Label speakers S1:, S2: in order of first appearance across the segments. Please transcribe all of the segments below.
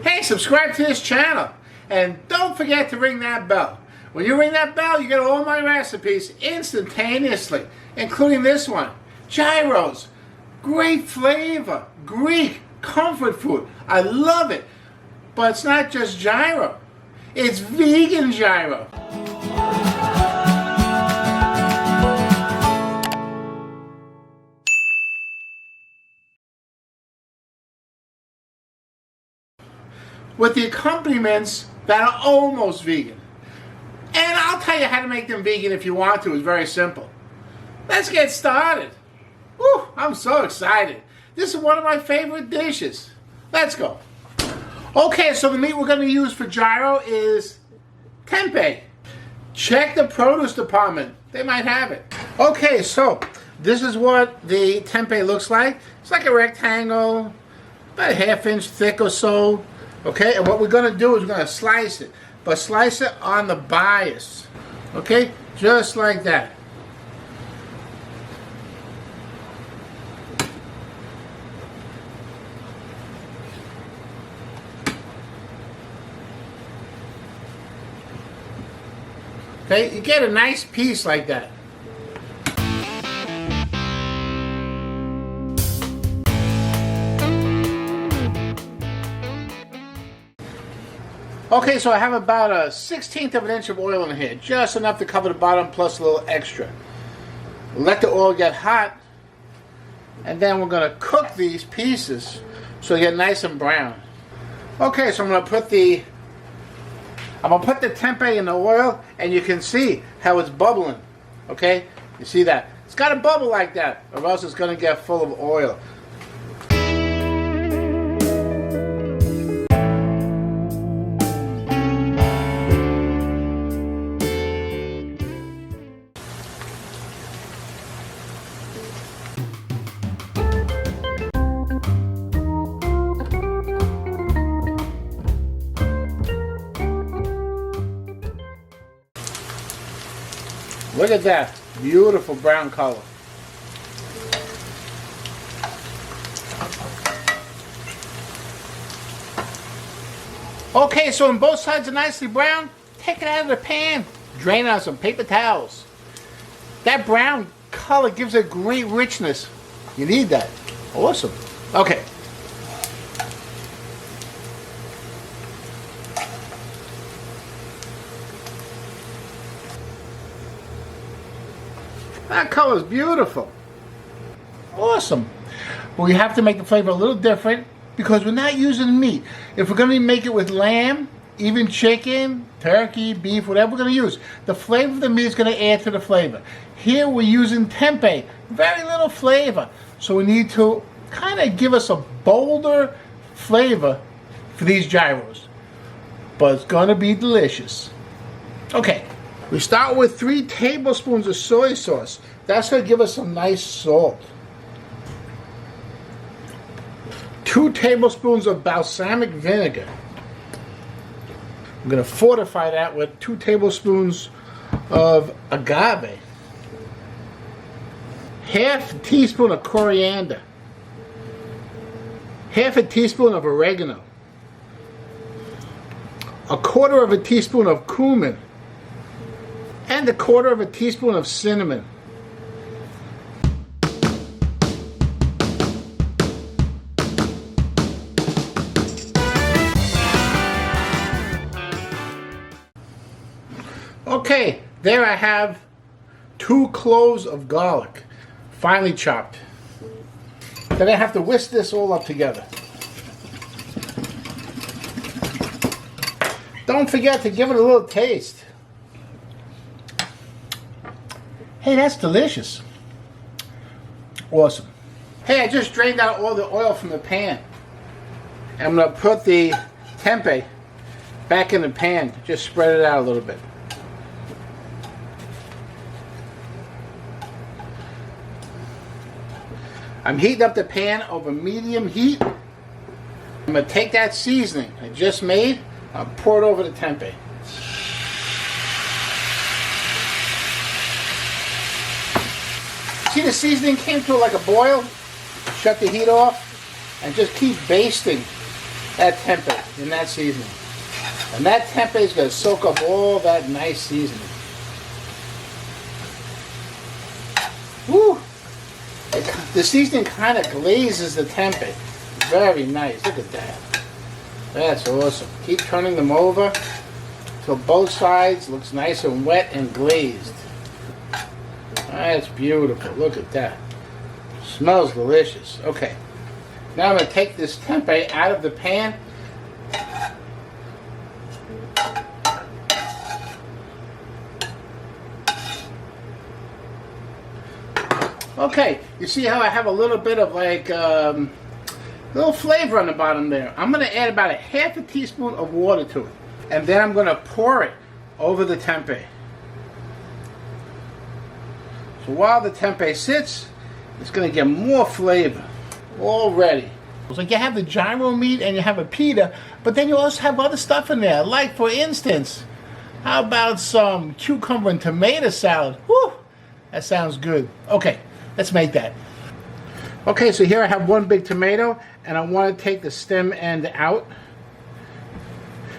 S1: Hey, subscribe to this channel. And don't forget to ring that bell. When you ring that bell, you get all my recipes instantaneously, including this one. Gyros. Great flavor. Greek comfort food. I love it. But it's not just gyro. It's vegan gyro. With the accompaniments that are almost vegan. And I'll tell you how to make them vegan if you want to. It's very simple. Let's get started. Whew, I'm so excited. This is one of my favorite dishes. Let's go. Okay, so the meat we're going to use for gyro is tempeh. Check the produce department. They might have it. Okay, so this is what the tempeh looks like. It's like a rectangle, about a ½ inch thick or so. Okay, and what we're going to do is we're going to slice it. But slice it on the bias. Okay, just like that. Okay, you get a nice piece like that. Okay, so I have about a 1/16 of an inch of oil in here, just enough to cover the bottom plus a little extra. Let the oil get hot, and then we're going to cook these pieces so they get nice and brown. Okay, so I'm going to put the tempeh in the oil, and you can see how it's bubbling. Okay, you see that? It's got to bubble like that, or else it's going to get full of oil. Look at that, beautiful brown color. Okay, so when both sides are nicely brown, take it out of the pan, drain it on some paper towels. That brown color gives it great richness. You need that. Awesome. Okay. That color is beautiful. Awesome. But we have to make the flavor a little different because we're not using meat. If we're going to make it with lamb, even chicken, turkey, beef, whatever we're going to use, the flavor of the meat is going to add to the flavor. Here we're using tempeh. Very little flavor. So we need to kind of give us a bolder flavor for these gyros. But it's going to be delicious. Okay. We start with 3 tablespoons of soy sauce. That's going to give us some nice salt. 2 tablespoons of balsamic vinegar. I'm going to fortify that with 2 tablespoons of agave. ½ a teaspoon of coriander. ½ a teaspoon of oregano. 1/4 of a teaspoon of cumin. And 1/4 of a teaspoon of cinnamon. Okay, there I have 2 cloves of garlic, finely chopped. Then I have to whisk this all up together. Don't forget to give it a little taste. Hey, that's delicious. Awesome. Hey, I just drained out all the oil from the pan. I'm going to put the tempeh back in the pan. Just spread it out a little bit. I'm heating up the pan over medium heat. I'm going to take that seasoning I just made, I'll pour it over the tempeh. See, the seasoning came to like a boil. Shut the heat off and just keep basting that tempeh in that seasoning. And that tempeh is going to soak up all that nice seasoning. Woo! The seasoning kind of glazes the tempeh. Very nice. Look at that. That's awesome. Keep turning them over till both sides looks nice and wet and glazed. That's beautiful. Look at that. Smells delicious. Okay. Now I'm going to take this tempeh out of the pan. Okay, you see how I have a little bit of like little flavor on the bottom there. I'm going to add about a half a teaspoon of water to it. And then I'm going to pour it over the tempeh. So while the tempeh sits, it's going to get more flavor. All ready. It's like you have the gyro meat and you have a pita, but then you also have other stuff in there. Like for instance, how about some cucumber and tomato salad? Whew, that sounds good. Okay, let's make that. Okay, so here I have one big tomato, and I want to take the stem end out.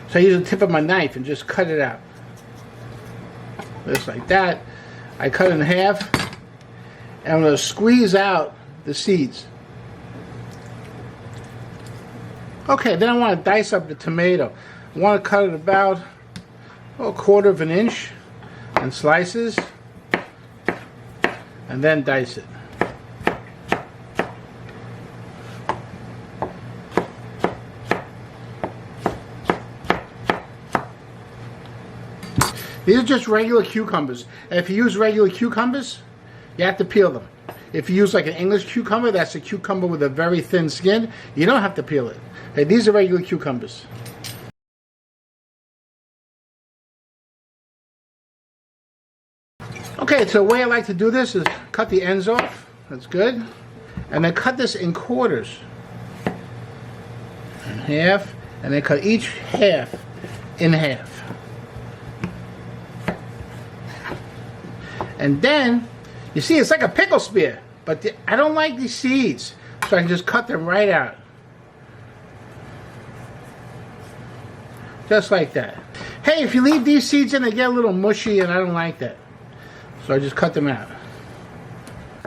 S1: So I use the tip of my knife and just cut it out. Just like that. I cut it in half, and I'm going to squeeze out the seeds. Okay, then I want to dice up the tomato. I want to cut it about a quarter of an inch in slices, and then dice it. These are just regular cucumbers. And if you use regular cucumbers, you have to peel them. If you use like an English cucumber, that's a cucumber with a very thin skin, you don't have to peel it. Okay, these are regular cucumbers. Okay, so the way I like to do this is cut the ends off. That's good. And then cut this in quarters. In half. And then cut each half in half. And then, you see, it's like a pickle spear, but I don't like these seeds, so I can just cut them right out. Just like that. Hey, if you leave these seeds in, they get a little mushy, and I don't like that. So I just cut them out.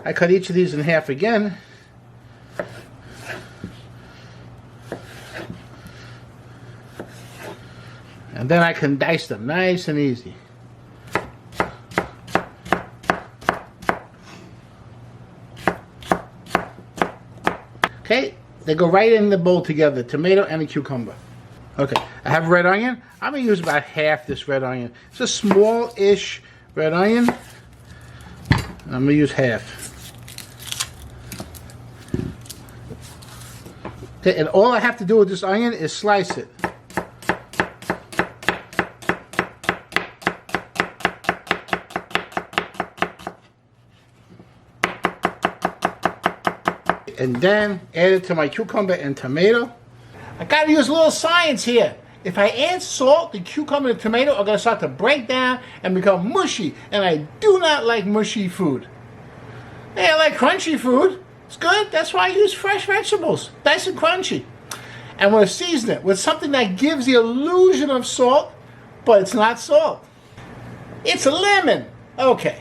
S1: I cut each of these in half again. And then I can dice them nice and easy. Okay, they go right in the bowl together, tomato and a cucumber. Okay, I have red onion. I'm going to use about half this red onion. It's a small-ish red onion. I'm going to use half. Okay, and all I have to do with this onion is slice it. And then add it to my cucumber and tomato. I gotta use a little science here. If I add salt, the cucumber and the tomato are gonna start to break down and become mushy. And I do not like mushy food. Hey, I like crunchy food. It's good. That's why I use fresh vegetables. Nice and crunchy. And we'll season it with something that gives the illusion of salt, but it's not salt. It's a lemon. Okay.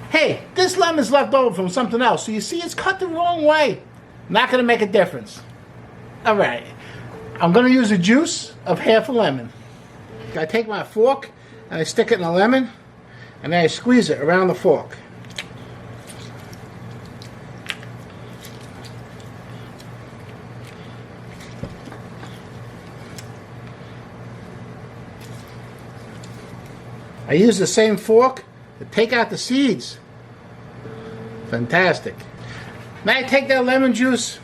S1: Hey, this lemon's left over from something else, so you see it's cut the wrong way. Not going to make a difference. All right, I'm going to use the juice of half a lemon. I take my fork and I stick it in the lemon, and then I squeeze it around the fork. I use the same fork to take out the seeds. Fantastic. Now I take that lemon juice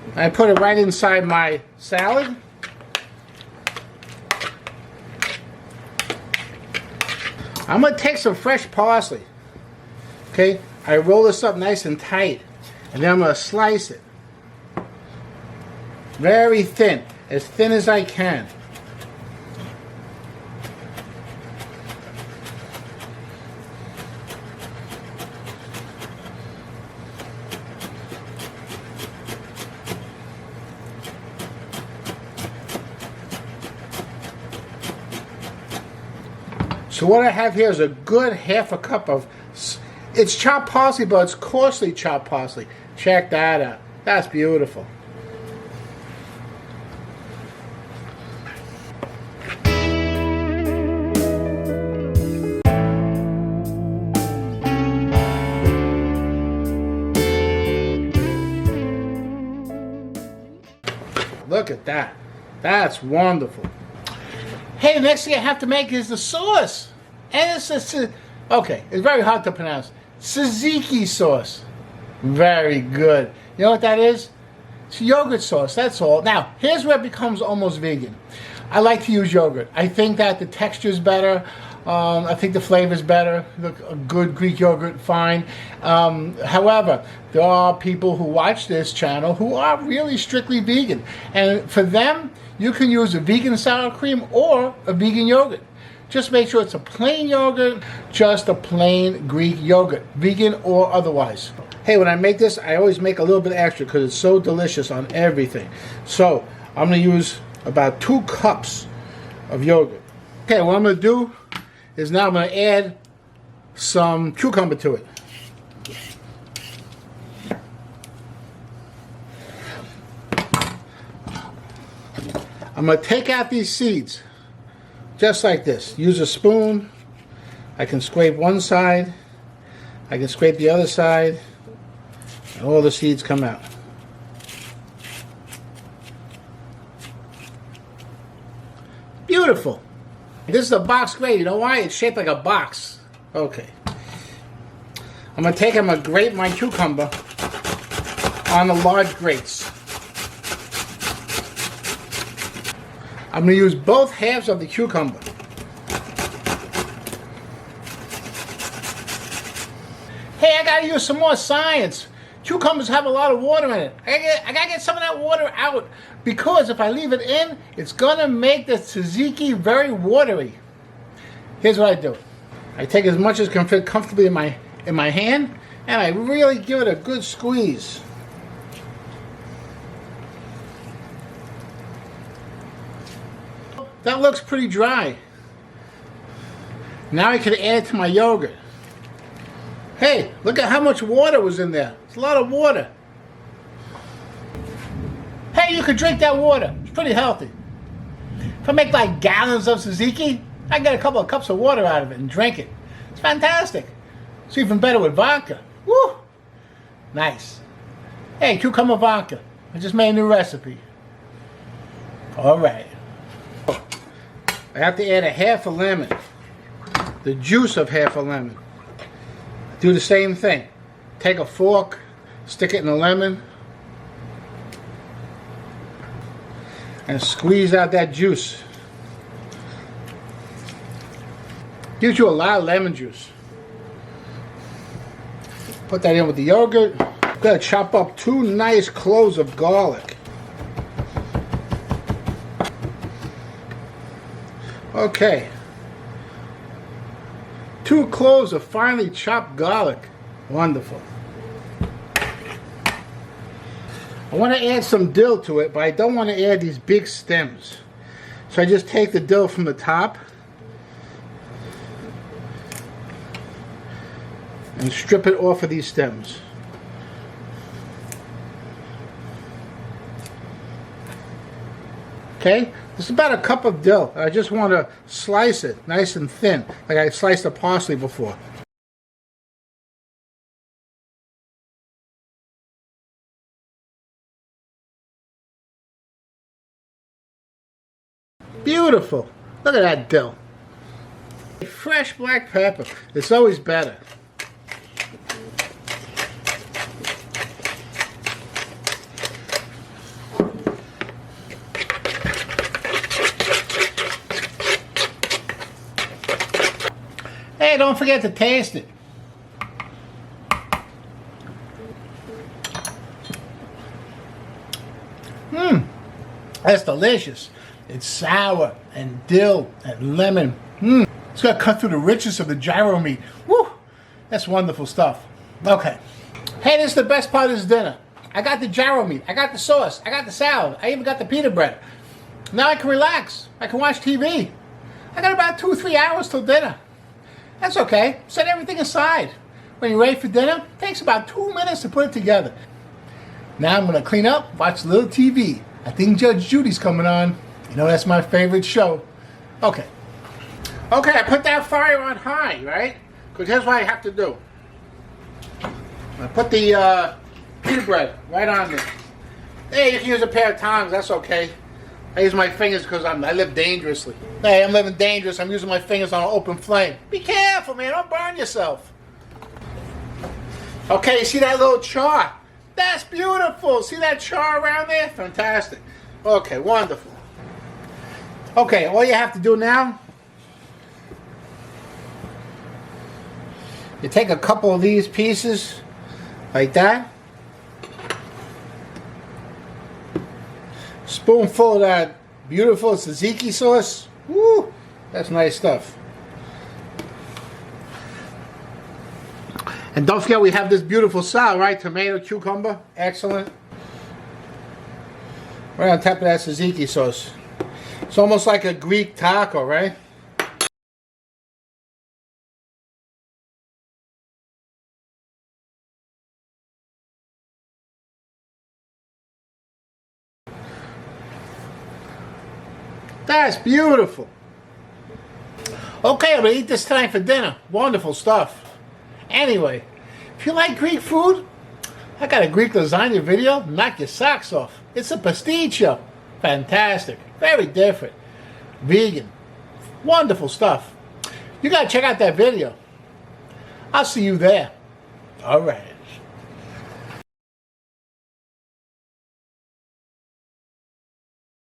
S1: and I put it right inside my salad. I'm going to take some fresh parsley. Okay, I roll this up nice and tight, and then I'm going to slice it. Very thin as I can. So what I have here is a good half a cup of, it's chopped parsley, but it's coarsely chopped parsley. Check that out. That's beautiful. Look at that. That's wonderful. Hey, the next thing I have to make is the sauce. And it's okay, it's very hard to pronounce. Tzatziki sauce. Very good. You know what that is? It's yogurt sauce, that's all. Now, here's where it becomes almost vegan. I like to use yogurt. I think that the texture is better. I think the flavor is better. A good Greek yogurt, fine. However, there are people who watch this channel who are really strictly vegan. And for them, you can use a vegan sour cream or a vegan yogurt. Just make sure it's a plain yogurt, just a plain Greek yogurt, vegan or otherwise. Hey, when I make this, I always make a little bit extra because it's so delicious on everything. So I'm going to use about 2 cups of yogurt. Okay, what I'm going to do is now I'm going to add some cucumber to it. I'm going to take out these seeds, just like this. Use a spoon. I can scrape one side. I can scrape the other side. And all the seeds come out. Beautiful. This is a box grate. You know why? It's shaped like a box. Okay. I'm going to take and I'm going to grate my cucumber on the large grates. I'm going to use both halves of the cucumber. Hey, I got to use some more science. Cucumbers have a lot of water in it. I got to get some of that water out because if I leave it in, it's going to make the tzatziki very watery. Here's what I do. I take as much as can fit comfortably in my hand and I really give it a good squeeze. That looks pretty dry. Now I can add it to my yogurt. Hey, look at how much water was in there. It's a lot of water. Hey, you could drink that water. It's pretty healthy. If I make like gallons of tzatziki, I can get a couple of cups of water out of it and drink it. It's fantastic. It's even better with vodka. Woo! Nice. Hey, cucumber vodka. I just made a new recipe. All right. I have to add a half a lemon. The juice of half a lemon. Do the same thing. Take a fork, stick it in the lemon, and squeeze out that juice. Gives you a lot of lemon juice. Put that in with the yogurt. I'm going to chop up 2 nice cloves of garlic. Okay. 2 cloves of finely chopped garlic. Wonderful. I want to add some dill to it, but I don't want to add these big stems. So I just take the dill from the top and strip it off of these stems. Okay, this is about a cup of dill. I just want to slice it nice and thin, like I sliced the parsley before. Beautiful. Look at that dill. Fresh black pepper. It's always better. Hey, don't forget to taste it. That's delicious. It's sour and dill and lemon. It's gonna cut through the richness of the gyro meat. Woo! That's wonderful stuff. Okay. Hey, this is the best part of this dinner. I got the gyro meat. I got the sauce. I got the salad. I even got the pita bread. Now I can relax. I can watch TV. I got about 2-3 hours till dinner. That's okay. Set everything aside. When you're ready for dinner, it takes about 2 minutes to put it together. Now I'm going to clean up, watch a little TV. I think Judge Judy's coming on. You know, that's my favorite show. Okay. Okay, I put that fire on high, right? Because here's what I have to do. I put the pita bread right on there. Hey, you can use a pair of tongs, that's okay. I use my fingers because I live dangerously. Hey, I'm living dangerous. I'm using my fingers on an open flame. Be careful, man. Don't burn yourself. Okay, see that little char? That's beautiful. See that char around there? Fantastic. Okay, wonderful. Okay, all you have to do now, you take a couple of these pieces, like that. Spoonful of that beautiful tzatziki sauce. Woo! That's nice stuff. And don't forget we have this beautiful salad, right? Tomato, cucumber. Excellent. Right on top of that tzatziki sauce. It's almost like a Greek taco, right? That's beautiful. Okay, I'm going to eat this tonight for dinner. Wonderful stuff. Anyway, if you like Greek food, I got a Greek lasagna video. Knock your socks off. It's a pasticcio. Fantastic. Very different. Vegan. Wonderful stuff. You got to check out that video. I'll see you there. All right.